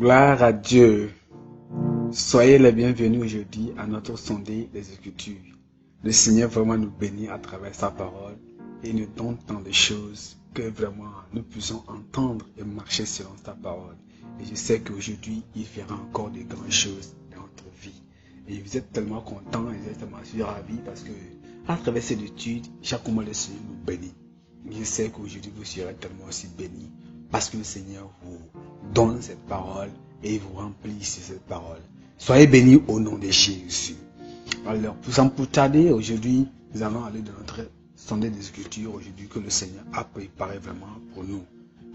Gloire à Dieu. Soyez les bienvenus aujourd'hui à notre sondée des Écritures. Le Seigneur vraiment nous bénit à travers sa parole et nous donne tant de choses que vraiment nous puissions entendre et marcher selon sa parole. Et je sais qu'aujourd'hui, il fera encore de grandes choses dans notre vie. Et vous êtes tellement contents et vous êtes tellement ravis parce que à travers cette étude, chaque moment le Seigneur nous bénit. Je sais qu'aujourd'hui vous serez tellement aussi bénis parce que le Seigneur vous donne cette parole et vous remplit de cette parole. Soyez bénis au nom de Jésus. Alors, sans plus tarder, aujourd'hui, nous allons aller dans notre sondée des Écritures aujourd'hui que le Seigneur a préparé vraiment pour nous.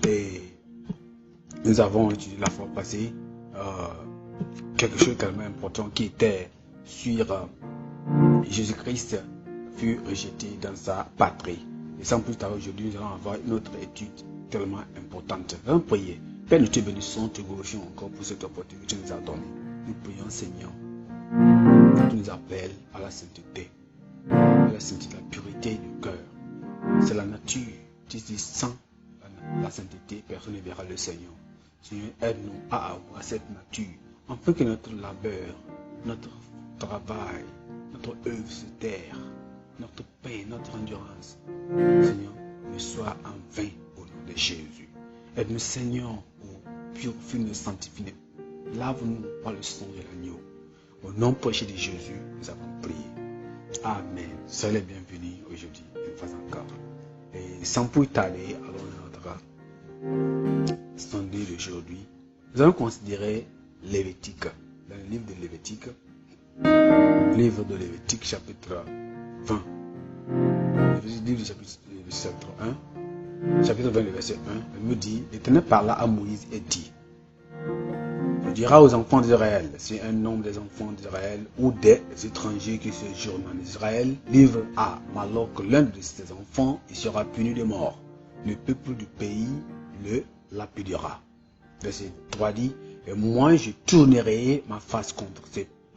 Et nous avons étudié la fois passée quelque chose de tellement important qui était sur Jésus-Christ fut rejeté dans sa patrie. Et sans plus tarder, aujourd'hui, nous allons avoir une autre étude tellement importante. Allons prier. Père, nous te bénissons, te glorifions encore pour cette opportunité que tu nous as donnée. Nous prions, Seigneur, tu nous appelles à la sainteté, à la sainteté, la pureté du cœur. C'est la nature. Tu dis sans la sainteté, personne ne verra le Seigneur. Seigneur, aide-nous à avoir cette nature, afin que notre labeur, notre travail, notre œuvre sur terre, notre paix, notre endurance, Seigneur, ne soit en vain au nom de Jésus. Aide-nous, Seigneur, purifie-nous, sanctifie-nous. Lave-nous par le sang de l'agneau. Au nom prêché de Jésus, nous avons prié. Amen. Soyez les bienvenus aujourd'hui, une fois encore. Et sans plus tarder, allons à notre sondée d'aujourd'hui. Nous allons considérer Lévitique. Dans le livre de Lévitique, chapitre 20. Le livre du chapitre 1. Chapitre 20, le verset 1, elle me dit, l'Éternel parla à Moïse et dit, tu diras aux enfants d'Israël, si un nombre des enfants d'Israël ou des étrangers qui séjournent en Israël livre à Moloch l'un de ses enfants, il sera puni de mort. Le peuple du pays le lapidera. Verset 3 dit, et moi je tournerai ma face contre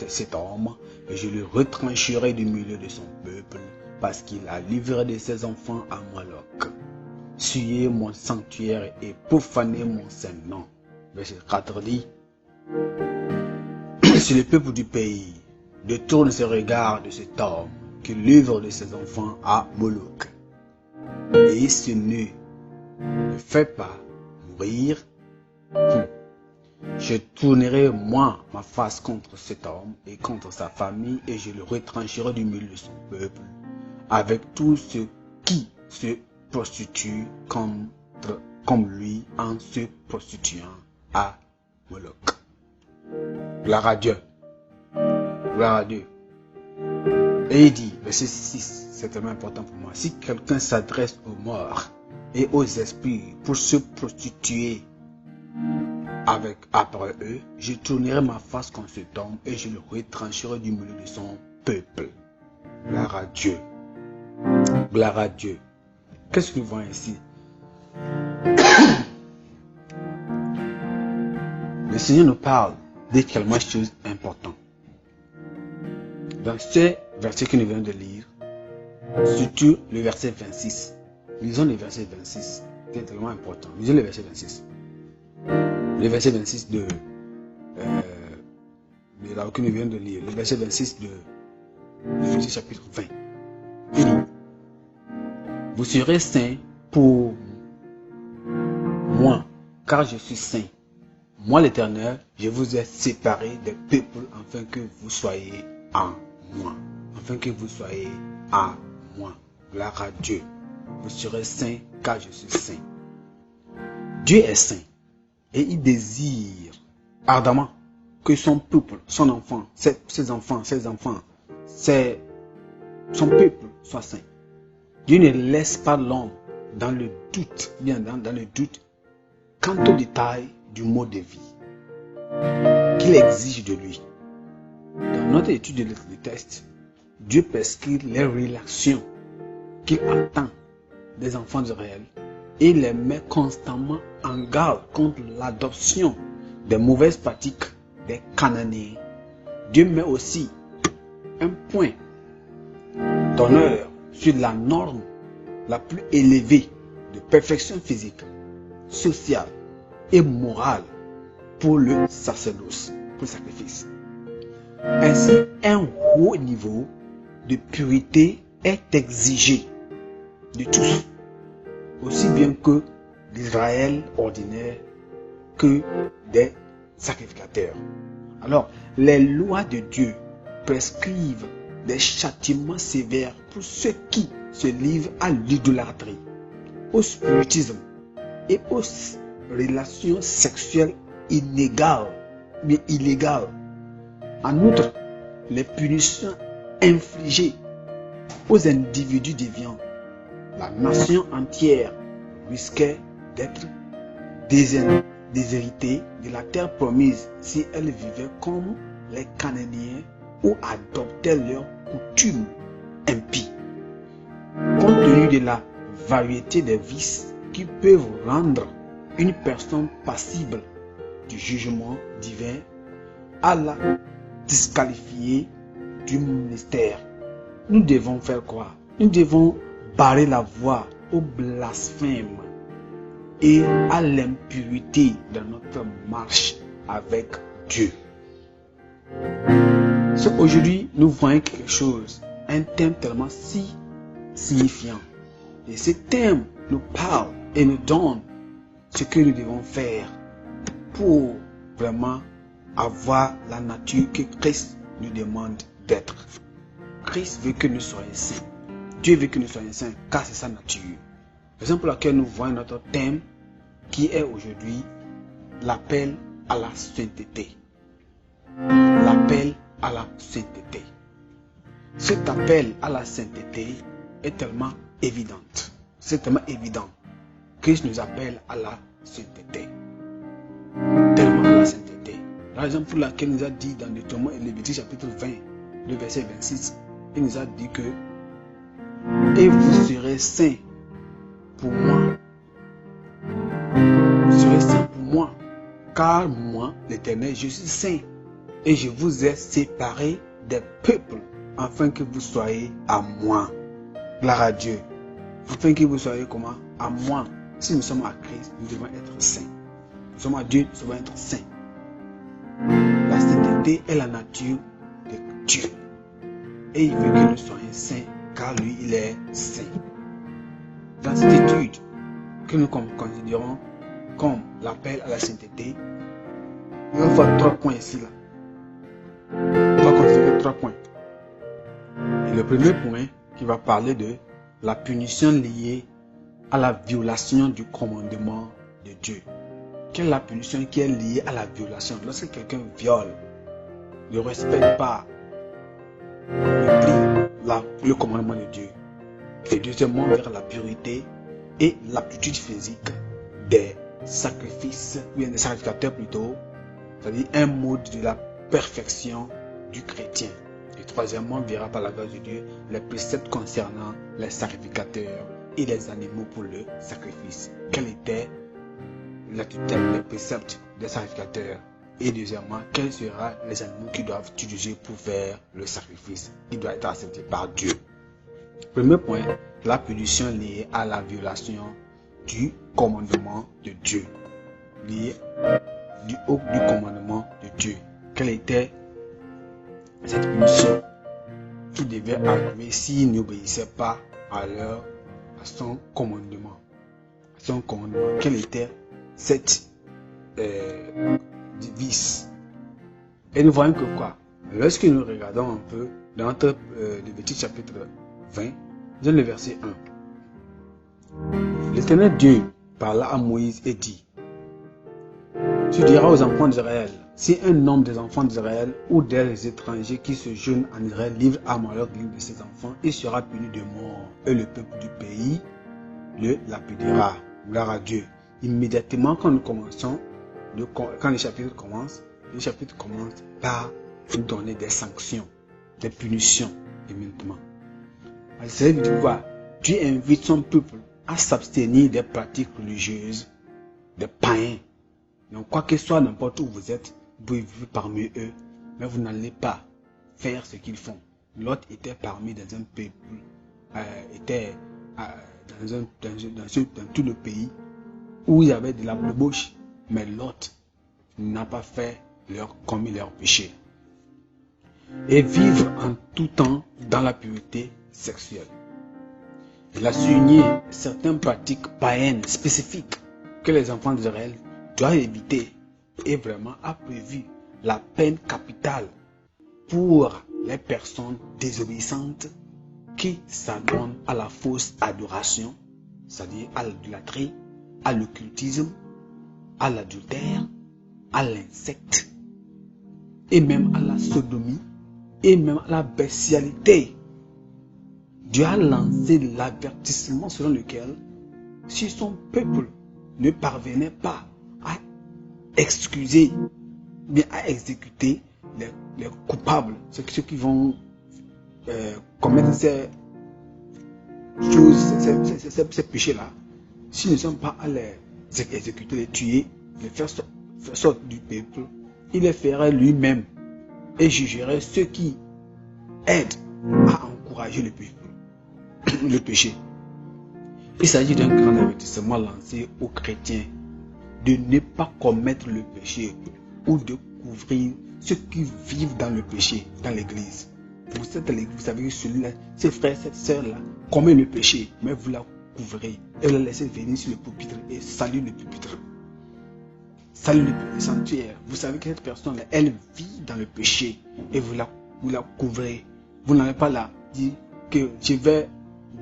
cet homme et je le retrancherai du milieu de son peuple parce qu'il a livré de ses enfants à Moloch. Suyez mon sanctuaire et profanez mon saint nom. Verset 4 dit, si le peuple du pays détourne ses regards de cet homme qui livre de ses enfants à Moloch, et ce ne fait pas mourir, je tournerai moi ma face contre cet homme et contre sa famille et je le retrancherai du milieu de son peuple, avec tous ceux qui se prostitue comme lui en se prostituant à Moloch. Gloire à Dieu. Gloire à Dieu. Et il dit, verset 6, c'est tellement important pour moi. Si quelqu'un s'adresse aux morts et aux esprits pour se prostituer après eux, je tournerai ma face contre cet homme et je le retrancherai du milieu de son peuple. Gloire à Dieu. Gloire à Dieu. Qu'est-ce que nous voyons ici? Le Seigneur nous parle de quelque chose d'important. Dans ces versets que nous venons de lire, surtout le verset 26. Lisons le verset 26. C'est tellement important. Lisons le verset 26. Le verset 26 de là que nous venons de lire. Le verset 26 du chapitre 20. Il dit, vous serez saints pour moi, car je suis saint. Moi l'Éternel, je vous ai séparés des peuples afin que vous soyez en moi. Afin que vous soyez à moi. Gloire à Dieu. Vous serez saints, car je suis saint. Dieu est saint et il désire ardemment que son peuple, son enfant, son peuple soit saint. Dieu ne laisse pas l'homme dans le doute, dans le doute, quant au détail du mode de vie qu'il exige de lui. Dans notre étude de texte, Dieu prescrit les relations qu'il attend des enfants d'Israël et les met constamment en garde contre l'adoption des mauvaises pratiques des Cananéens. Dieu met aussi un point d'honneur sur la norme la plus élevée de perfection physique, sociale et morale pour le sacerdoce, pour le sacrifice. Ainsi, un haut niveau de pureté est exigé de tous, aussi bien que d'Israël ordinaire que des sacrificateurs. Alors, les lois de Dieu prescrivent des châtiments sévères pour ceux qui se livrent à l'idolâtrie, au spiritisme et aux relations sexuelles illégales. En outre, les punitions infligées aux individus déviants, la nation entière risquait d'être déshéritée de la terre promise si elle vivait comme les Cananéens ou adoptait leurs coutumes impies. Compte tenu de la variété des vices qui peuvent rendre une personne passible du jugement divin, à la disqualifier du ministère, nous devons faire quoi? Nous devons barrer la voie au blasphème et à l'impurité dans notre marche avec Dieu. Aujourd'hui, nous voyons quelque chose, un thème tellement si signifiant. Et ce thème nous parle et nous donne ce que nous devons faire pour vraiment avoir la nature que Christ nous demande d'être. Christ veut que nous soyons saints. Dieu veut que nous soyons saints car c'est sa nature. Raison pour laquelle nous voyons notre thème qui est aujourd'hui l'appel à la sainteté. L'appel à la sainteté. Cet appel à la sainteté est tellement évident. C'est tellement évident. Christ nous appelle à la sainteté. Tellement à la sainteté. La raison pour laquelle il nous a dit dans Lévitique chapitre 20, le verset 26, il nous a dit que et vous serez saints pour moi. Vous serez saints pour moi. Car moi, l'Éternel, je suis saint. Et je vous ai séparés des peuples afin que vous soyez à moi. Gloire à Dieu. Afin que vous soyez comment? À moi. Si nous sommes à Christ, nous devons être saints. Nous sommes à Dieu, nous devons être saints. La sainteté est la nature de Dieu. Et il veut que nous soyons saints, car lui, il est saint. Dans cette étude que nous considérons comme l'appel à la sainteté, il va voir 3 points ici. Là. On va considérer 3 points. Et le premier point qui va parler de la punition liée à la violation du commandement de Dieu. Quelle est la punition qui est liée à la violation? Lorsque quelqu'un viole, ne respecte pas, le commandement de Dieu. Et deuxièmement, vers la purité et l'aptitude physique des sacrifices, ou bien des sacrificateurs plutôt, c'est-à-dire un mode de la perfection du chrétien. Et troisièmement, on verra par la grâce de Dieu les préceptes concernant les sacrificateurs et les animaux pour le sacrifice. Quelle était la tutelle, les préceptes des sacrificateurs? Et deuxièmement, quels seront les animaux qui doivent utiliser pour faire le sacrifice qui doit être accepté par Dieu? Premier point, la punition liée à la violation du commandement de Dieu. Liée du commandement de Dieu. Quelle était cette punition qui devait arriver s'ils n'obéissaient pas à son commandement? Quelle était cette vice? Et nous voyons que quoi? Lorsque nous regardons un peu dans notre Lévitique chapitre 20, dans le verset 1. L'Éternel Dieu parla à Moïse et dit: Tu diras aux enfants d'Israël, si un homme des enfants d'Israël ou des étrangers qui se joignent en Israël livre à malheur l'un de ses enfants, il sera puni de mort, et le peuple du pays le lapidera. Gloire à Dieu. Immédiatement quand nous commençons, quand le chapitre commence par nous donner des sanctions, des punitions immédiatement. Ça veut dire quoi? Dieu invite son peuple à s'abstenir des pratiques religieuses, des païens. Donc, quoi que soit, n'importe où vous êtes, vous pouvez vivre parmi eux, mais vous n'allez pas faire ce qu'ils font. Lot était parmi dans un peuple, était dans tout le pays où il y avait de la débauche, mais Lot n'a pas commis leur péché. Et vivre en tout temps dans la pureté sexuelle. Il a souligné certaines pratiques païennes spécifiques que les enfants d'Israël doivent éviter et vraiment a prévu la peine capitale pour les personnes désobéissantes qui s'adonnent à la fausse adoration, c'est-à-dire à l'idolâtrie, à l'occultisme, à l'adultère, à l'insecte, et même à la sodomie, et même à la bestialité. Dieu a lancé l'avertissement selon lequel, si son peuple ne parvenait pas à excuser, mais à exécuter les coupables, ceux qui vont commettre ces choses, ces péchés-là, s'ils ne sont pas à les exécuter, les tuer, les faire sortir du peuple, il les ferait lui-même et jugerait ceux qui aident à encourager le péché. Il s'agit d'un grand avertissement lancé aux chrétiens de ne pas commettre le péché ou de couvrir ceux qui vivent dans le péché dans l'église. Vous savez que celui-là, ces frères, cette sœur-là, commet le péché, mais vous la couvrez et vous la laissez venir sur le pupitre et saluer le pupitre. Salut le sanctuaire. Vous savez que cette personne-là, elle vit dans le péché et vous la couvrez. Vous n'allez pas là dire que je vais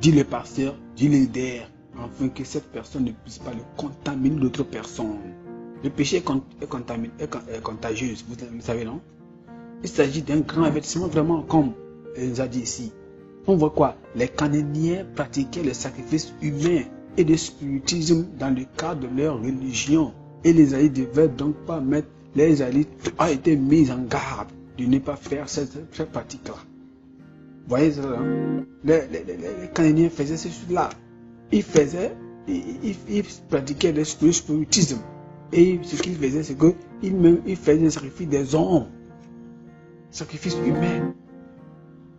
dire le pasteur, dire le leader, afin que cette personne ne puisse pas le contaminer d'autres personnes. Le péché est contagieux, vous savez, non? Il s'agit d'un grand avertissement, vraiment, comme il nous a dit ici. On voit quoi? Les Cananéens pratiquaient le sacrifice humain et le spiritisme dans le cadre de leur religion. Et les Israélites ne devaient donc pas mettre, les Israélites ont été mis en garde de ne pas faire cette pratique-là. Vous voyez ça là? Les Cananéens faisaient cela. Ils pratiquaient le spiritisme. Et ce qu'ils faisaient, c'est qu'ils faisaient le sacrifice des hommes. Sacrifice humain.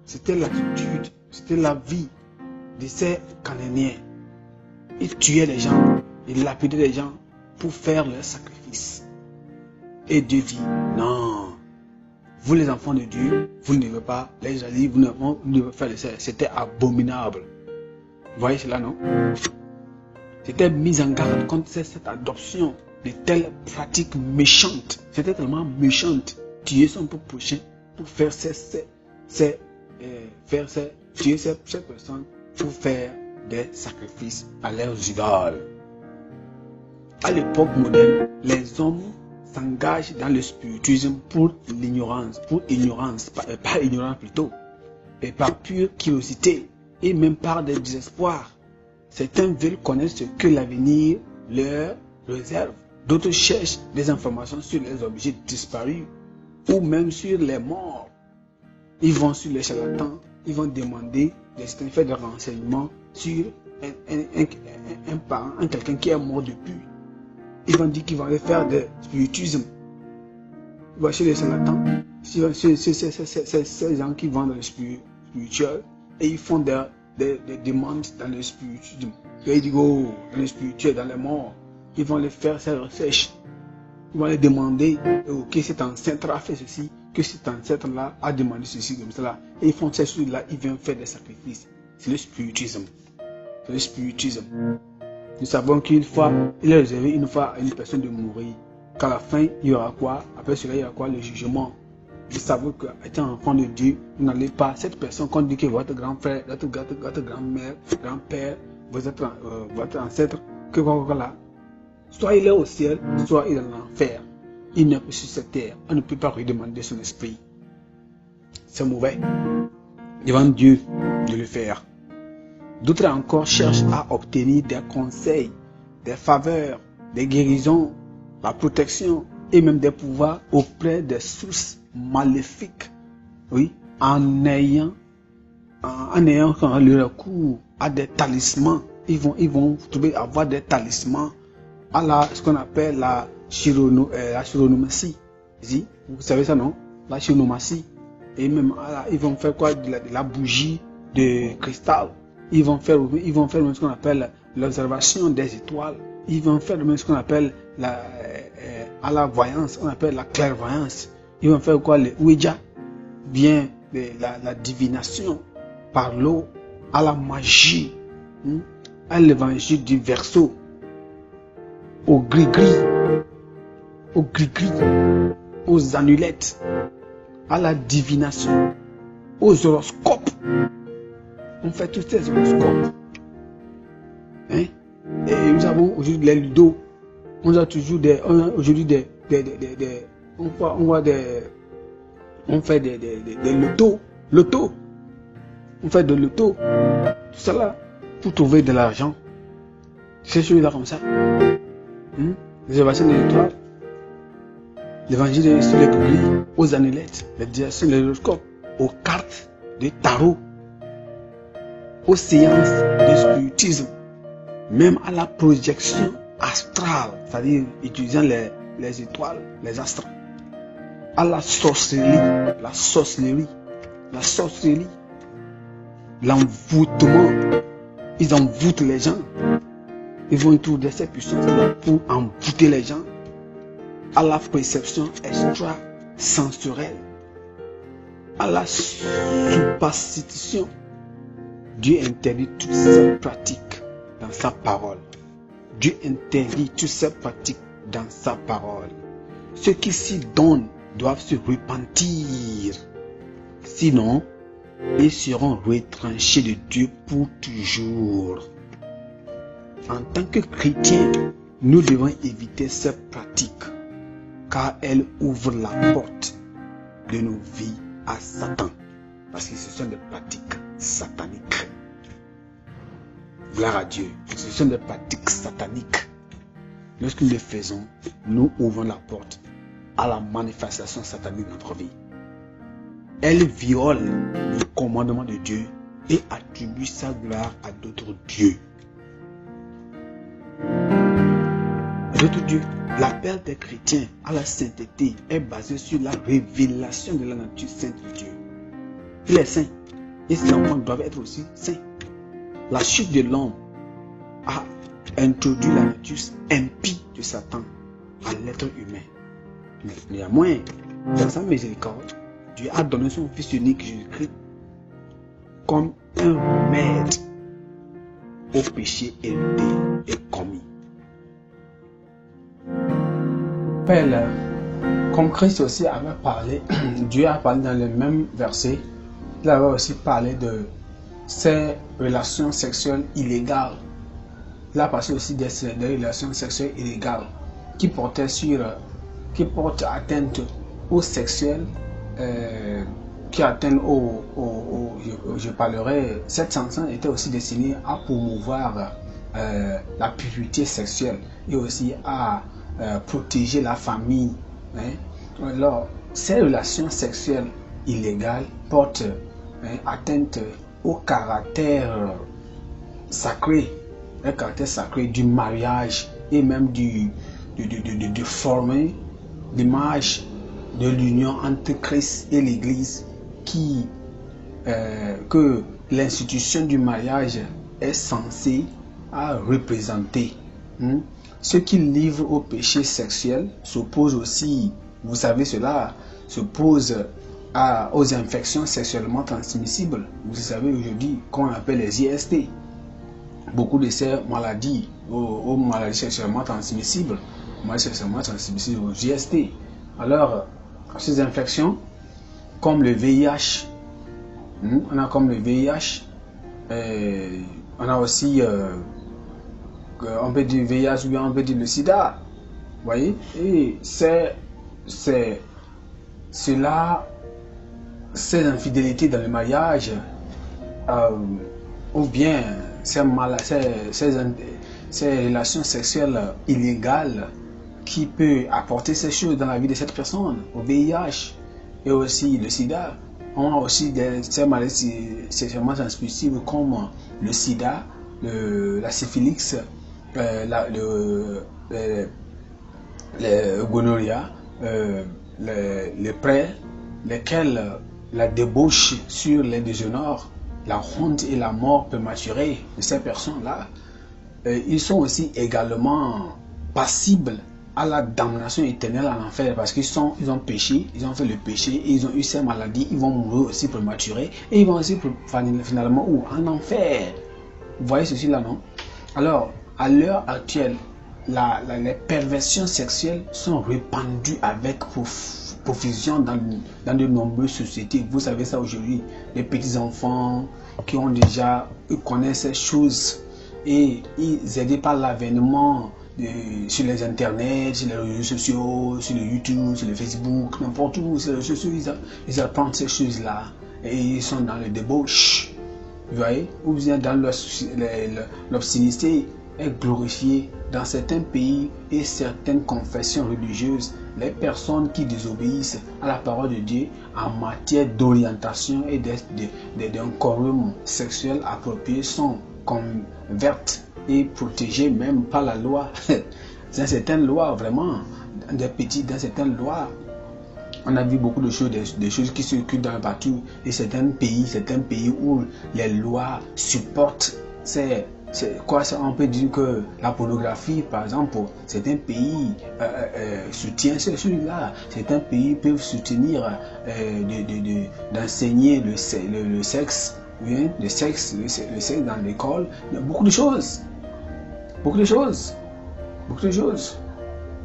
C'était l'attitude, c'était la vie de ces Cananéens. Ils tuaient les gens, ils lapidaient les gens pour faire leur sacrifice. Et Dieu dit, non, vous les enfants de Dieu, vous ne devez pas, les Israélites, vous ne devez faire ça. C'était abominable. Vous voyez cela, non? C'était mis en garde contre cette adoption de telles pratiques méchantes. C'était tellement méchante. Tuer son propre prochain pour faire tuer ces personnes pour faire des sacrifices à leurs idoles. À l'époque moderne, les hommes s'engagent dans le spiritisme pour ignorance, pas ignorance plutôt, et par pure curiosité, et même par des désespoirs. Certains veulent connaître ce que l'avenir leur réserve. D'autres cherchent des informations sur les objets disparus ou même sur les morts. Ils vont sur les charlatans, ils vont demander des faits de renseignements sur un parent, quelqu'un qui est mort depuis. Ils vont dire qu'ils vont aller faire des spiritisme. Ils vont chez les charlatans, ces gens qui vont dans le spirituel et ils font des demandes dans le spiritisme. Et ils disent, oh, dans le spirituel, dans les morts, ils vont les faire ces recherches. Ils vont les demander, que cet ancêtre a fait ceci, que cet ancêtre-là a demandé ceci, comme cela. Et ils font ces choses-là, ils viennent faire des sacrifices. C'est le spiritisme. C'est le spiritisme. Nous savons qu'une fois, il est réservé une fois à une personne de mourir. Qu'à la fin, il y aura quoi? Après cela, il y aura quoi? Le jugement. Vous savez qu'étant enfant de Dieu, vous n'allez pas, cette personne qu'on dit que votre grand frère, votre grand-mère, grand-père, votre ancêtre, que voilà, soit il est au ciel, soit il est en enfer. Il n'est plus sur cette terre. On ne peut pas lui demander son esprit. C'est mauvais. Devant Dieu de le faire. D'autres encore cherchent à obtenir des conseils, des faveurs, des guérisons, la protection et même des pouvoirs auprès des sources maléfiques. Oui, en ayant le recours à des talismans. Ils vont avoir des talismans à ce qu'on appelle la chironomatie. Vous savez ça, non? La chironomatie. Et même ils vont faire quoi? De la bougie de cristal. Ils vont faire même ce qu'on appelle l'observation des étoiles. Ils vont faire même ce qu'on appelle à la voyance, on appelle la clairvoyance. Ils vont faire quoi? Les Ouija, bien la divination par l'eau, à la magie, à l'évangile du verseau, au gris-gris, aux amulettes, à la divination, aux horoscopes. On fait tous ces horoscopes. Et nous avons aujourd'hui les ludos. On a toujours aujourd'hui on fait des lotos. On fait de l'auto. Tout ça là, pour trouver de l'argent. Ces choses-là comme ça. Réservation des étoiles. L'évangile sur les gris, aux amulettes, les directions, les horoscopes, aux cartes de tarot, aux séances de spiritisme, même à la projection astrale, c'est-à-dire utilisant les étoiles, les astres, à la sorcellerie, l'envoûtement. Ils envoûtent les gens. Ils vont autour de ces puissances-là pour envoûter les gens. À la perception extra-sensorielle, à la superstition. Dieu interdit toutes ces pratiques dans sa parole. Dieu interdit toutes ces pratiques dans sa parole. Ceux qui s'y donnent doivent se repentir. Sinon, ils seront retranchés de Dieu pour toujours. En tant que chrétiens, nous devons éviter ces pratiques car elles ouvrent la porte de nos vies à Satan. Parce que ce sont des pratiques sataniques. Gloire à Dieu. Ce sont des pratiques sataniques. Lorsque nous les faisons, nous ouvrons la porte à la manifestation satanique de notre vie. Elles violent le commandement de Dieu et attribuent sa gloire à d'autres dieux. D'autres dieux. L'appel des chrétiens à la sainteté est basé sur la révélation de la nature sainte de Dieu. Il est saint et ses enfants doivent être aussi saints. La chute de l'homme a introduit la nature impie de Satan à l'être humain. Mais néanmoins, dans sa miséricorde, Dieu a donné son Fils unique Jésus-Christ comme un remède au péché élevé et commis. Père, comme Christ aussi avait parlé, Dieu a parlé dans le même verset, il avait aussi parlé de ces relations sexuelles illégales. Il a parlé aussi des relations sexuelles illégales qui portent atteinte au sexuel, qui atteignent je parlerai, cette chanson était aussi destinée à promouvoir la pureté sexuelle et aussi à protéger la famille. Alors, ces relations sexuelles illégales portent atteinte au caractère sacré, du mariage et même de former l'image de l'union entre Christ et l'Église que l'institution du mariage est censée représenter. Ceux qui livrent au péché sexuel s'opposent aussi, vous savez cela, s'opposent aux infections sexuellement transmissibles. Vous savez aujourd'hui qu'on appelle les IST. Beaucoup de ces maladies, aux maladies sexuellement transmissibles, aux IST. Alors, ces infections, comme le VIH, on a comme le VIH, on a aussi on peut dire VIH ou bien on peut dire le sida, vous voyez, et c'est cela, ces infidélités dans le mariage, ou bien ces relations sexuelles illégales qui peut apporter ces choses dans la vie de cette personne, au VIH et aussi le sida. On a aussi ces maladies sexuellement transmissibles comme le sida, la syphilis, le gonorrhea, les prêts, lesquels la débauche sur les déshonneurs, la honte et la mort prématurée de ces personnes-là, ils sont aussi également passibles à la damnation éternelle en enfer parce qu'ils ont péché, ils ont fait le péché et ils ont eu ces maladies, ils vont mourir aussi prématurés et ils vont aussi finalement où? En enfer. Vous voyez ceci là, non? Alors, à l'heure actuelle, les perversions sexuelles sont répandues avec profusion dans de nombreuses sociétés. Vous savez ça aujourd'hui, les petits enfants qui ont déjà, ils connaissent ces choses et ils aidés par l'avènement sur les internets, sur les réseaux sociaux, sur le YouTube, sur le Facebook, n'importe où, sur les réseaux sociaux, ils apprennent ces choses-là et ils sont dans le débauche. Vous voyez, ou bien dans l'obscénité est glorifiée dans certains pays et certaines confessions religieuses. Les personnes qui désobéissent à la parole de Dieu en matière d'orientation et d'un quorum sexuel approprié sont converties et protégées même par la loi. Dans certaines lois, vraiment, dans certaines lois, on a vu beaucoup de choses, des choses qui circulent dans le partout. Et certains pays où les lois supportent, on peut dire que la pornographie, par exemple, certains pays soutiennent ces choses-là. Certains pays peuvent soutenir d'enseigner le sexe, le sexe dans l'école. Beaucoup de choses. Beaucoup de choses. Beaucoup de choses.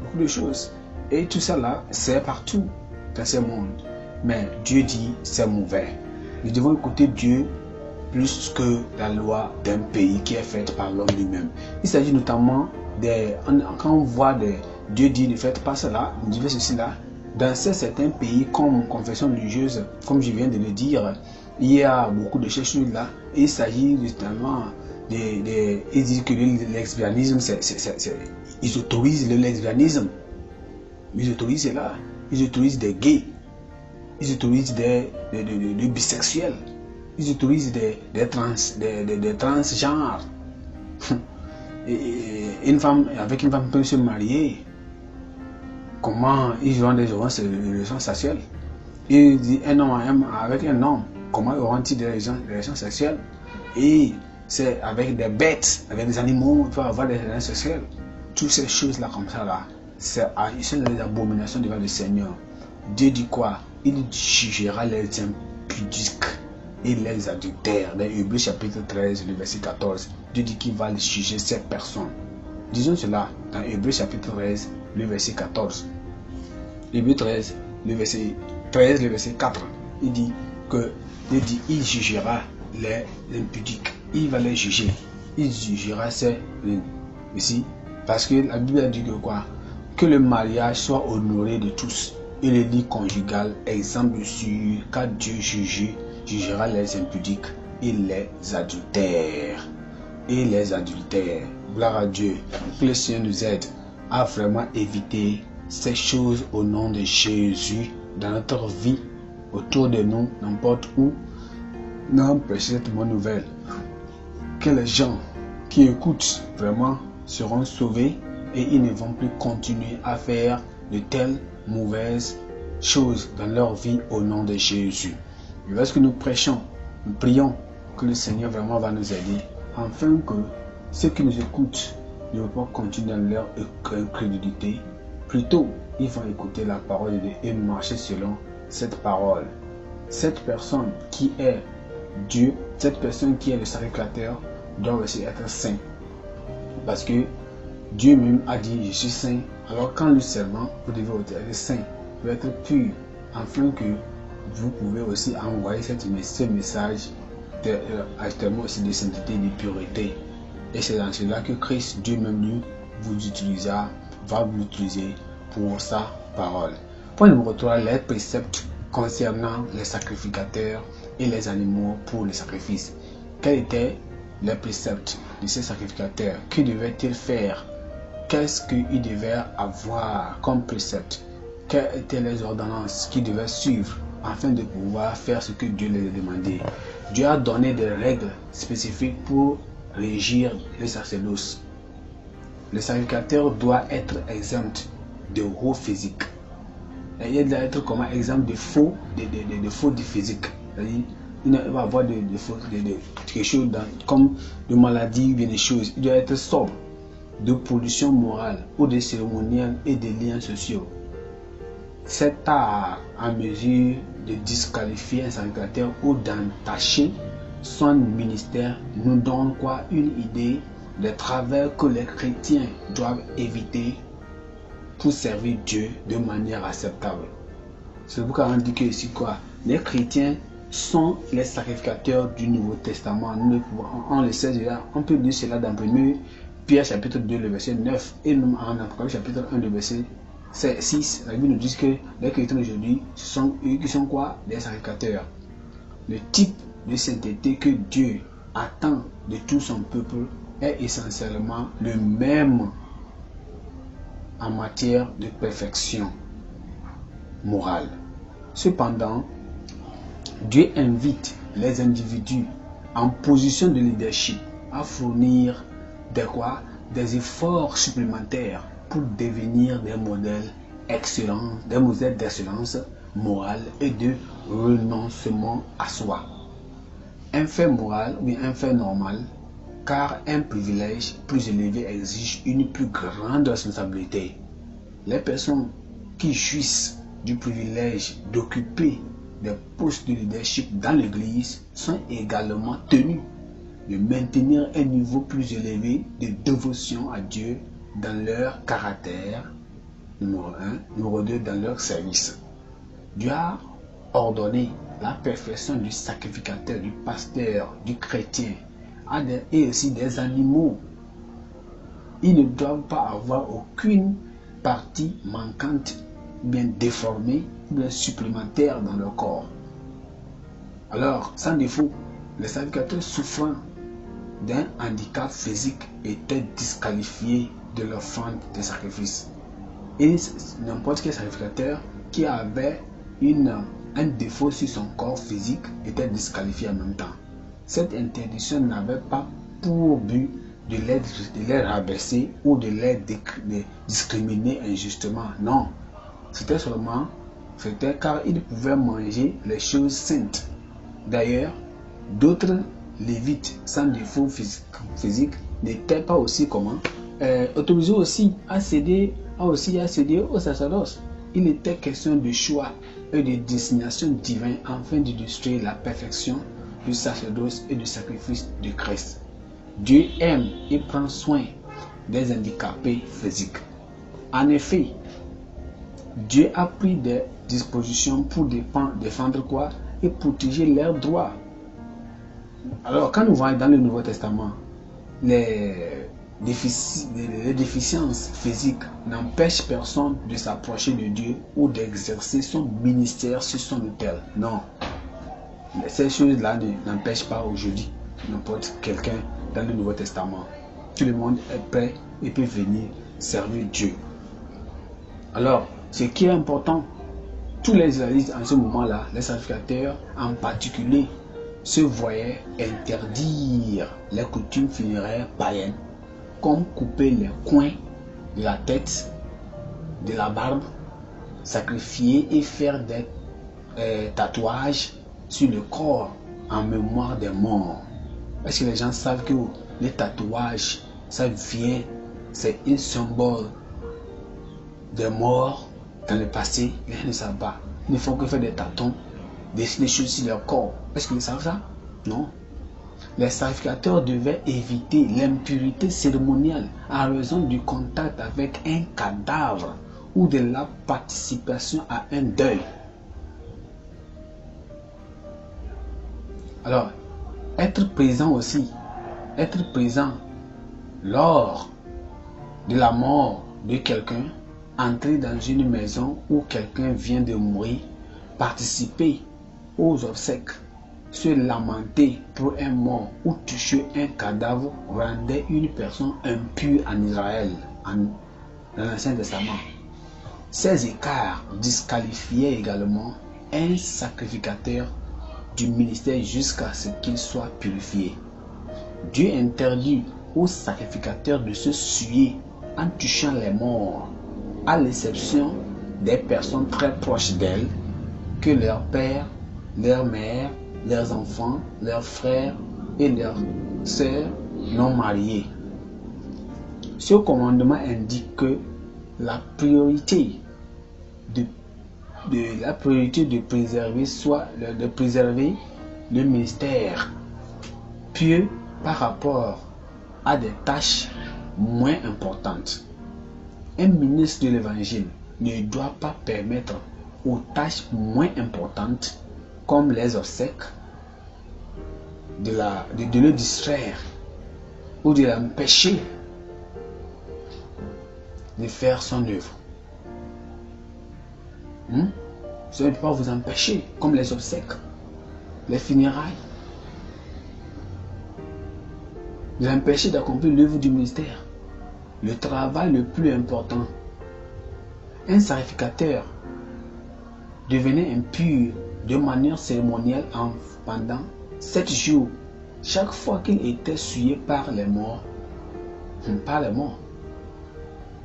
Beaucoup de choses. Et tout ça là, c'est partout dans ce monde. Mais Dieu dit c'est mauvais. Nous devons écouter Dieu plus que la loi d'un pays qui est faite par l'homme lui-même. Il s'agit notamment quand on voit Dieu dit ne faites pas cela, ne dites ceci là. Dans certains pays comme confession religieuse, comme je viens de le dire, il y a beaucoup de ces choses là. Il s'agit justement ils disent que le lesbianisme, ils autorisent le lesbianisme. Ils autorisent cela. Ils autorisent des gays. Ils autorisent des bisexuels. Ils autorisent des transgenres. Et une femme peut se marier. Comment ils auront des relations sexuelles? Il dit un homme avec un homme. Comment auront-ils des relations sexuelles? Et c'est avec des bêtes, avec des animaux, il peut avoir des relations sexuelles. Toutes ces choses-là comme ça là. Ils sont des abominations devant le Seigneur. Dieu dit quoi? Il jugera les impudiques et les adultères. Dans Hébreux chapitre 13, le verset 14, Dieu dit qu'il va juger ces personnes. Disons cela dans Hébreux chapitre 13, le verset 14. Hébreux 13, le verset 4. Il dit il jugera les impudiques. Il va les juger. Il jugera ces ici. Parce que la Bible a dit que quoi? Que le mariage soit honoré de tous et le lit conjugal exemple sûr, car Dieu jugera les impudiques et les adultères. Gloire à Dieu. Que le Seigneur nous aide à vraiment éviter ces choses au nom de Jésus dans notre vie, autour de nous, n'importe où. Nous prêchons cette bonne nouvelle. Que les gens qui écoutent vraiment seront sauvés et ils ne vont plus continuer à faire de telles mauvaises choses dans leur vie au nom de Jésus. Et lorsque nous prêchons, nous prions que le Seigneur vraiment va nous aider afin que ceux qui nous écoutent ne vont pas continuer dans leur incrédulité. Plutôt, ils vont écouter la parole de Dieu et marcher selon cette parole. Cette personne qui est Dieu, cette personne qui est le sacrificateur doit aussi être saint. Parce que Dieu même a dit je suis saint. Alors quand le servant, vous devez être saint, vous devez être pur, afin que vous pouvez aussi envoyer ce message actuellement aussi de sainteté et de pureté. Et c'est dans cela que Christ, Dieu même lui, va vous utiliser pour sa parole. Point numéro 3, les préceptes concernant les sacrificateurs et les animaux pour le sacrifice. Quels étaient les préceptes de ces sacrificateurs? Que devaient-ils faire? Qu'est-ce qu'ils devaient avoir comme précepte? Quelles étaient les ordonnances qu'ils devaient suivre afin de pouvoir faire ce que Dieu les a demandé? Dieu a donné des règles spécifiques pour régir le sacerdoce. Le sacrificateur doit être exempt de faux physique. Il doit être comme exemple de faux du physique. Il va avoir quelque chose comme de maladie ou bien des choses. Il doit être sobre. de pollution morale ou de cérémonial et de liens sociaux. Cet art en mesure de disqualifier un sacrificateur ou d'entacher son ministère nous donne une idée des travers que les chrétiens doivent éviter pour servir Dieu de manière acceptable. C'est pourquoi on dit que ici les chrétiens sont les sacrificateurs du Nouveau Testament. On le sait déjà, on peut dire cela dans 1 Pierre chapitre 2, le verset 9 et même en Apocalypse chapitre 1, le verset 6. La Bible nous dit que les chrétiens aujourd'hui, ce sont eux qui sont des sacrificateurs. Le type de sainteté que Dieu attend de tout son peuple est essentiellement le même en matière de perfection morale. Cependant, Dieu invite les individus en position de leadership à fournir des efforts supplémentaires pour devenir des modèles excellents, des modèles d'excellence morale et de renoncement à soi. Un fait moral ou un fait normal, car un privilège plus élevé exige une plus grande responsabilité. Les personnes qui jouissent du privilège d'occuper des postes de leadership dans l'Église sont également tenus de maintenir un niveau plus élevé de dévotion à Dieu dans leur caractère, numéro 1, numéro 2, dans leur service. Dieu a ordonné la perfection du sacrificateur, du pasteur, du chrétien et aussi des animaux. Ils ne doivent pas avoir aucune partie manquante, bien déformée, bien supplémentaire dans leur corps. Alors, sans défaut, les sacrificateurs souffrant d'un handicap physique étaient disqualifiés de l'offrande des sacrifices. Et n'importe quel sacrificateur qui avait un défaut sur son corps physique était disqualifié en même temps. Cette interdiction n'avait pas pour but de les rabaisser ou de les discriminer injustement. Non, c'était car ils pouvaient manger les choses saintes. D'ailleurs, d'autres lévites sans défaut physique n'étaient pas aussi autorisés aussi à céder au sacerdoce. Il était question de choix et de désignation divine afin d'illustrer la perfection du sacerdoce et du sacrifice de Christ. Dieu aime et prend soin des handicapés physiques. En effet, Dieu a pris des dispositions pour défendre et protéger leurs droits. Alors, quand nous voyons dans le Nouveau Testament, les déficiences physiques n'empêchent personne de s'approcher de Dieu ou d'exercer son ministère sur son autel. Non. Ces choses-là n'empêchent pas aujourd'hui n'importe quelqu'un dans le Nouveau Testament. Tout le monde est prêt et peut venir servir Dieu. Alors, ce qui est important, tous les Israélites en ce moment-là, les sacrificateurs en particulier, se voyaient interdire les coutumes funéraires païennes, comme couper les coins de la tête, de la barbe, sacrifier et faire des tatouages sur le corps en mémoire des morts. Parce que les gens savent que les tatouages, c'est un symbole des morts dans le passé. Les gens ne savent pas. Ils ne font que faire des tatons, dessiner des choses sur leur corps. Est-ce qu'ils savent ça? Non. Les sacrificateurs devaient éviter l'impurité cérémoniale en raison du contact avec un cadavre ou de la participation à un deuil. Alors, être présent lors de la mort de quelqu'un, entrer dans une maison où quelqu'un vient de mourir, participer aux obsèques, se lamenter pour un mort ou toucher un cadavre rendait une personne impure en Israël, dans l'Ancien Testament. Ces écarts disqualifiaient également un sacrificateur du ministère jusqu'à ce qu'il soit purifié. Dieu interdit aux sacrificateurs de se souiller en touchant les morts, à l'exception des personnes très proches d'elles, que leur père, leur mère, leurs enfants, leurs frères et leurs sœurs non mariés. Ce commandement indique que la priorité de préserver le ministère pieux par rapport à des tâches moins importantes. Un ministre de l'Évangile ne doit pas permettre aux tâches moins importantes comme les obsèques de le distraire ou de l'empêcher de faire son œuvre. Ça ne peut pas vous empêcher, comme les obsèques, les funérailles, vous empêcher d'accomplir l'œuvre du ministère, le travail le plus important. Un sacrificateur devenait impur de manière cérémonielle pendant 7 jours, chaque fois qu'il était souillé par les morts.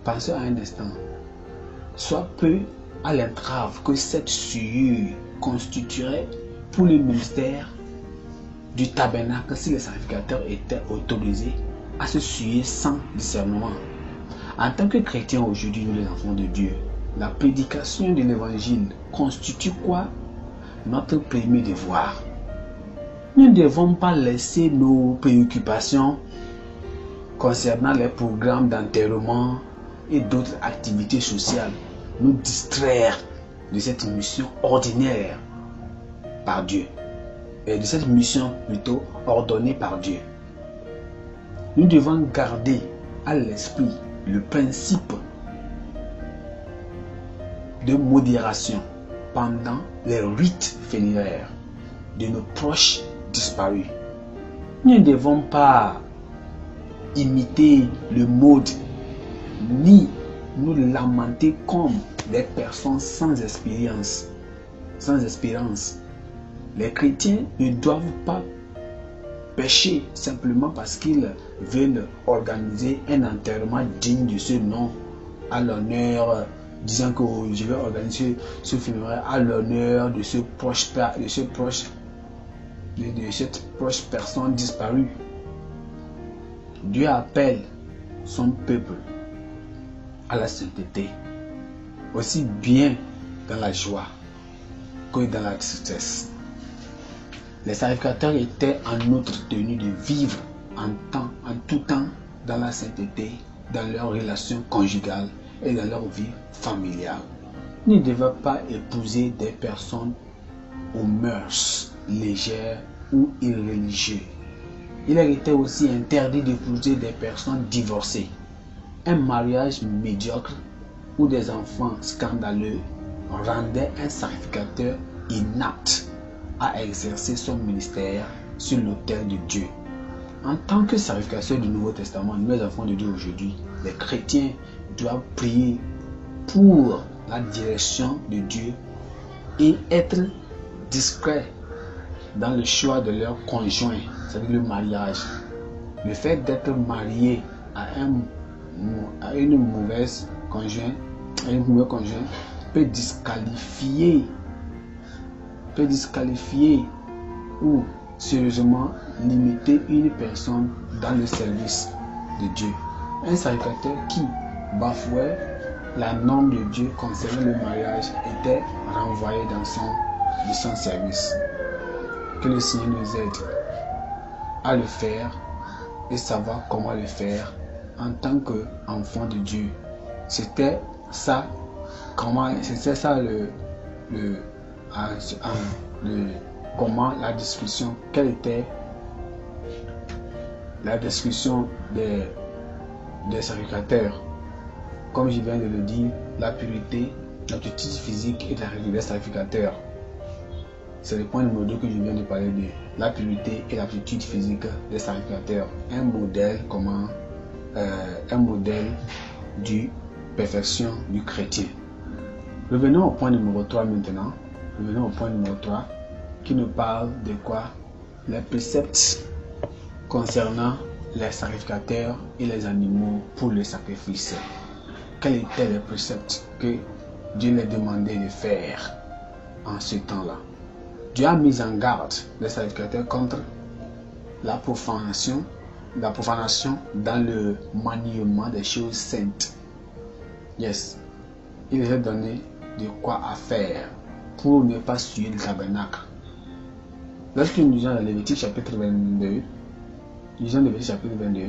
Pensez à un instant. Soit peu à l'entrave que cette souillure constituerait pour le ministère du tabernacle si les sacrificateurs étaient autorisés à se souiller sans discernement. En tant que chrétiens aujourd'hui, nous les enfants de Dieu, la prédication de l'évangile constitue quoi? Notre premier devoir. Nous ne devons pas laisser nos préoccupations concernant les programmes d'enterrement et d'autres activités sociales nous distraire de cette mission ordinaire par Dieu, et de cette mission plutôt ordonnée par Dieu. Nous devons garder à l'esprit le principe de modération pendant les rites funéraires de nos proches disparus. Nous ne devons pas imiter le mode ni nous lamenter comme des personnes sans expérience. Les chrétiens ne doivent pas pécher simplement parce qu'ils veulent organiser un enterrement digne de ce nom à l'honneur, disant que je vais organiser ce funéraire à l'honneur de cette proche personne disparue. Dieu appelle son peuple à la sainteté, aussi bien dans la joie que dans la tristesse. Les sacrificateurs étaient en outre tenus de vivre en tout temps dans la sainteté, dans leurs relations conjugales et dans leur vie familiale. Ils ne devaient pas épouser des personnes aux mœurs légères ou irréligieuses. Il était aussi interdit d'épouser des personnes divorcées. Un mariage médiocre ou des enfants scandaleux rendait un sacrificateur inapte à exercer son ministère sur l'autel de Dieu. En tant que sacrificateur du Nouveau Testament, nous les enfants de Dieu aujourd'hui, les chrétiens doivent prier pour la direction de Dieu et être discrets dans le choix de leur conjoint, c'est-à-dire le mariage. Le fait d'être marié à une mauvaise conjointe, peut disqualifier ou sérieusement limiter une personne dans le service de Dieu. Un sacrificateur qui bafouait la norme de Dieu concernant le mariage était renvoyé de son service. Que le Seigneur nous aide à le faire et savoir comment le faire en tant qu'enfant de Dieu. C'était ça comment la discussion, quelle était la discussion des sacrificateurs. Comme je viens de le dire, la pureté, l'aptitude physique et la règle des sacrificateurs. C'est le point numéro 2 que je viens de parler de la pureté et l'aptitude physique des sacrificateurs. Un modèle de perfection du chrétien. Revenons au point numéro 3 maintenant. Revenons au point numéro 3 qui nous parle de quoi? Les préceptes concernant les sacrificateurs et les animaux pour le sacrifice. Quels étaient les préceptes que Dieu les demandait de faire en ce temps-là? Dieu a mis en garde les sacrificateurs contre la profanation la profanation dans le maniement des choses saintes. Yes. Il les a donné de quoi à faire pour ne pas suer le tabernacle. Lorsque nous lisons dans Lévitique chapitre 22, lisons Lévitique chapitre 22,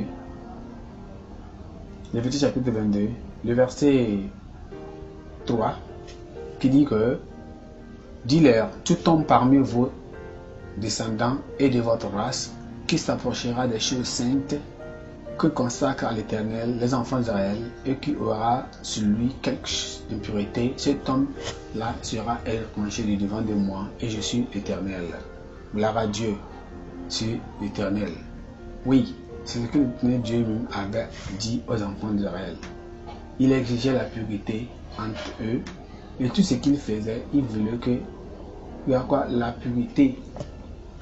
Lévitique chapitre 22, le verset 3, qui dit que dis-leur, tout homme parmi vos descendants et de votre race qui s'approchera des choses saintes que consacre à l'Éternel les enfants d'Israël et qui aura sur lui quelque impureté, cet homme-là sera épanché du devant de moi et je suis l'Éternel. Gloire à Dieu, c'est l'Éternel. Oui, c'est ce que l'Éternel Dieu lui avait dit aux enfants d'Israël. Il exigeait la pureté entre eux et tout ce qu'il faisait, il voulait que la pureté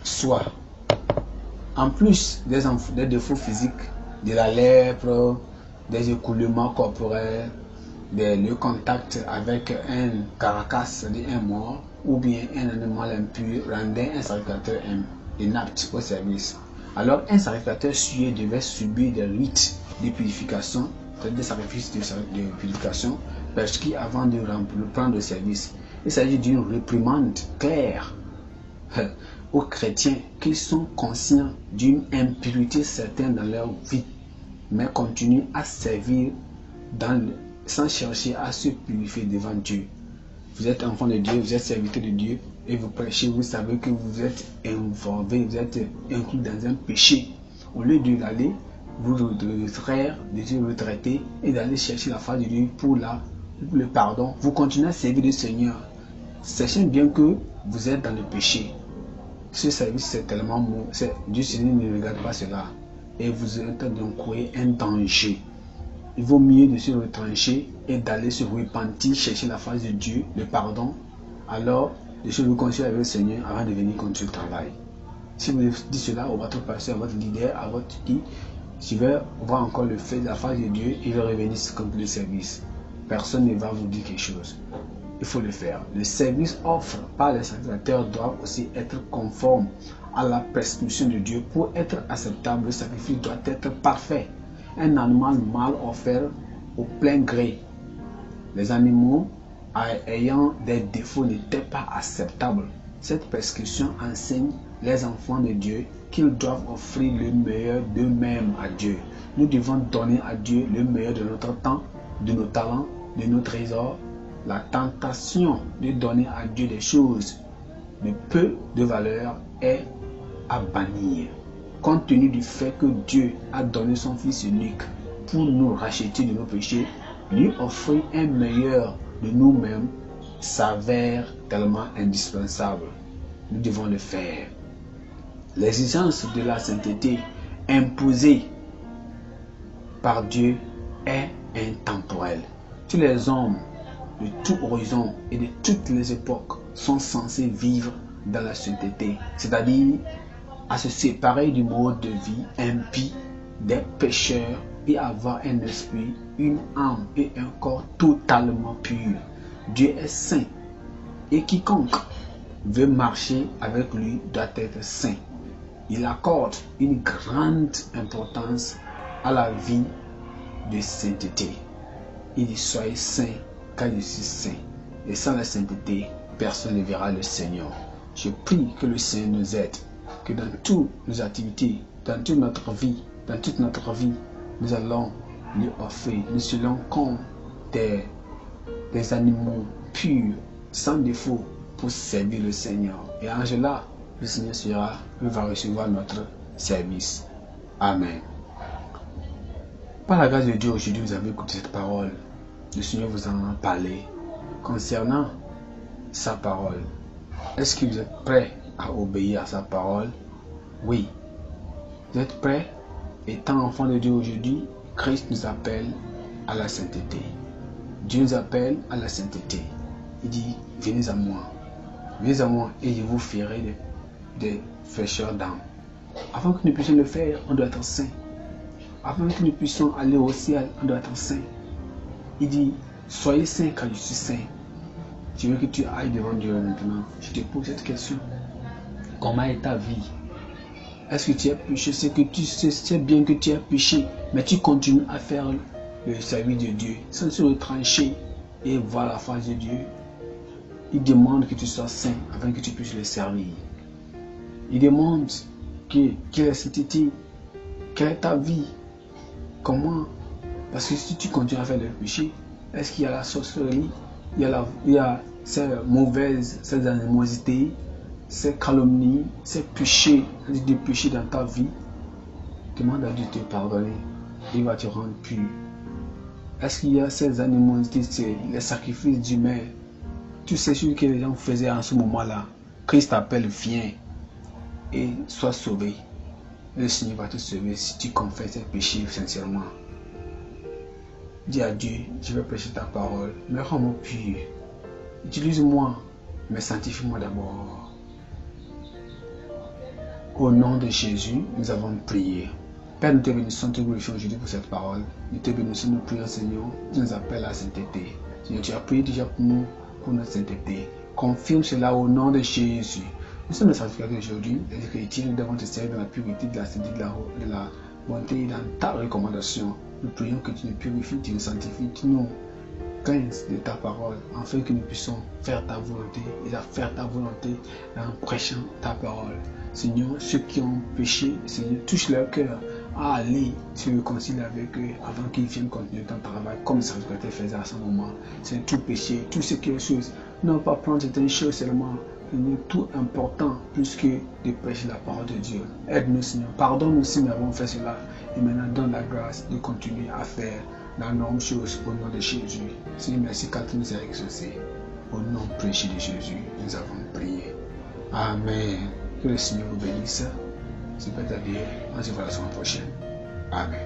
soit. En plus des défauts physiques, de la lèpre, des écoulements corporels, le contact avec un carcasse d'un mort ou bien un animal impur rendait un sacrificateur inapte au service. Alors un sacrificateur sué devait subir des rites de purification, des sacrifices de purification, prescrits avant de reprendre le service. Il s'agit d'une réprimande claire aux chrétiens qui sont conscients d'une impureté certaine dans leur vie, mais continuent à servir sans chercher à se purifier devant Dieu. Vous êtes enfant de Dieu, vous êtes serviteur de Dieu et vous prêchez, vous savez que vous êtes involvé, vous êtes inclus dans un péché. Au lieu d'aller vous retraire, de vous retraiter et d'aller chercher la face de Dieu pour le pardon, vous continuez à servir le Seigneur. Sachez bien que vous êtes dans le péché. Ce service, c'est tellement mauvais. Dieu Seigneur ne regarde pas cela. Et vous êtes d'encourir un danger. Il vaut mieux de se retrancher et d'aller se repentir, chercher la face de Dieu, le pardon. Alors, de se réconcilier avec le Seigneur avant de venir continuer le travail. Si vous dites cela à votre pasteur, à votre leader, à votre qui, je vais voir encore le fait de la face de Dieu et je vais revenir comme le service. Personne ne va vous dire quelque chose. Il faut le faire. Le service offert par les sacrificateurs doit aussi être conforme à la prescription de Dieu. Pour être acceptable, le sacrifice doit être parfait. Un animal mal offert au plein gré. Les animaux ayant des défauts n'étaient pas acceptables. Cette prescription enseigne les enfants de Dieu qu'ils doivent offrir le meilleur d'eux-mêmes à Dieu. Nous devons donner à Dieu le meilleur de notre temps, de nos talents, de nos trésors. La tentation de donner à Dieu des choses de peu de valeur est à bannir. Compte tenu du fait que Dieu a donné son Fils unique pour nous racheter de nos péchés, lui offrir un meilleur de nous-mêmes s'avère tellement indispensable. Nous devons le faire. L'exigence de la sainteté imposée par Dieu est intemporelle. Tous les hommes de tout horizon et de toutes les époques sont censés vivre dans la sainteté, c'est-à-dire à se séparer du mode de vie impie des pécheurs et avoir un esprit, une âme et un corps totalement purs. Dieu est saint et quiconque veut marcher avec lui doit être saint. Il accorde une grande importance à la vie de sainteté. Il dit soyez saints car je suis saint. Et sans la sainteté, personne ne verra le Seigneur. Je prie que le Seigneur nous aide, que dans toutes nos activités, dans toute notre vie, nous allons lui offrir, nous serons comme des animaux purs, sans défaut, pour servir le Seigneur. Et en cela, le Seigneur va recevoir notre service. Amen. Par la grâce de Dieu, aujourd'hui, vous avez écouté cette parole. Le Seigneur vous en a parlé concernant sa parole. Est-ce que vous êtes prêts à obéir à sa parole? Oui. Vous êtes prêts? Étant enfant de Dieu aujourd'hui, Christ nous appelle à la sainteté. Dieu nous appelle à la sainteté. Il dit, venez à moi. Venez à moi et je vous ferai des fraîcheurs d'âme. Avant que nous puissions le faire, on doit être saint. Avant que nous puissions aller au ciel, on doit être saint. Il dit, soyez saint car je suis saint. Je veux que tu ailles devant Dieu maintenant. Je te pose cette question. Comment est ta vie? Est-ce que tu as péché? C'est que tu sais bien que tu as péché, mais tu continues à faire le service de Dieu sans se retrancher et voir la face de Dieu. Il demande que tu sois saint afin que tu puisses le servir. Il demande quelle est la sainteté, quelle est ta vie, comment. Parce que si tu continues à faire le péché, est-ce qu'il y a la sorcellerie, il y a ces mauvaises, ces animosités, ces calomnies, ces péchés, des péchés dans ta vie? Demande à Dieu de te pardonner. Il va te rendre pur. Est-ce qu'il y a ces animosités, les sacrifices humains, tout ce que les gens faisaient en ce moment-là? Christ t'appelle, viens et sois sauvé. Le Seigneur va te sauver si tu confesses tes péchés sincèrement. Dis à Dieu, je vais prêcher ta parole, mais rends-moi pur. Utilise-moi, mais sanctifie-moi d'abord. Au nom de Jésus, nous avons prié. Père, nous te bénissons, te glorifions aujourd'hui pour cette parole. Nous te bénissons, nous prions, Seigneur, tu nous appelles à la sainteté. Seigneur, tu as prié déjà pour nous, pour notre sainteté. Confirme cela au nom de Jésus. Nous sommes les sacrificateurs aujourd'hui, les chrétiens, nous devons te servir dans la pureté, de la sainteté, de la bonté, dans ta recommandation. Nous prions que tu nous purifies, tu nous sanctifies, tu nous cleanses de ta parole, afin que nous puissions faire ta volonté et faire ta volonté en prêchant ta parole. Seigneur, ceux qui ont péché, Seigneur, touche leur cœur à aller se réconcilier avec eux avant qu'ils viennent continuer ton travail comme ça faisait à ce moment. C'est tout péché, tout ce qui est chose. Non pas prendre certaines choses seulement, Seigneur, tout important plus que de prêcher la parole de Dieu. Aide-nous, Seigneur. Pardonne-nous si nous avons fait cela. Et maintenant, donne la grâce de continuer à faire la même chose au nom de Jésus. Seigneur, merci car tu nous as exaucés. Au nom précieux de Jésus, nous avons prié. Amen. Que le Seigneur vous bénisse. C'est pas à dire. On se voit la semaine prochaine. Amen.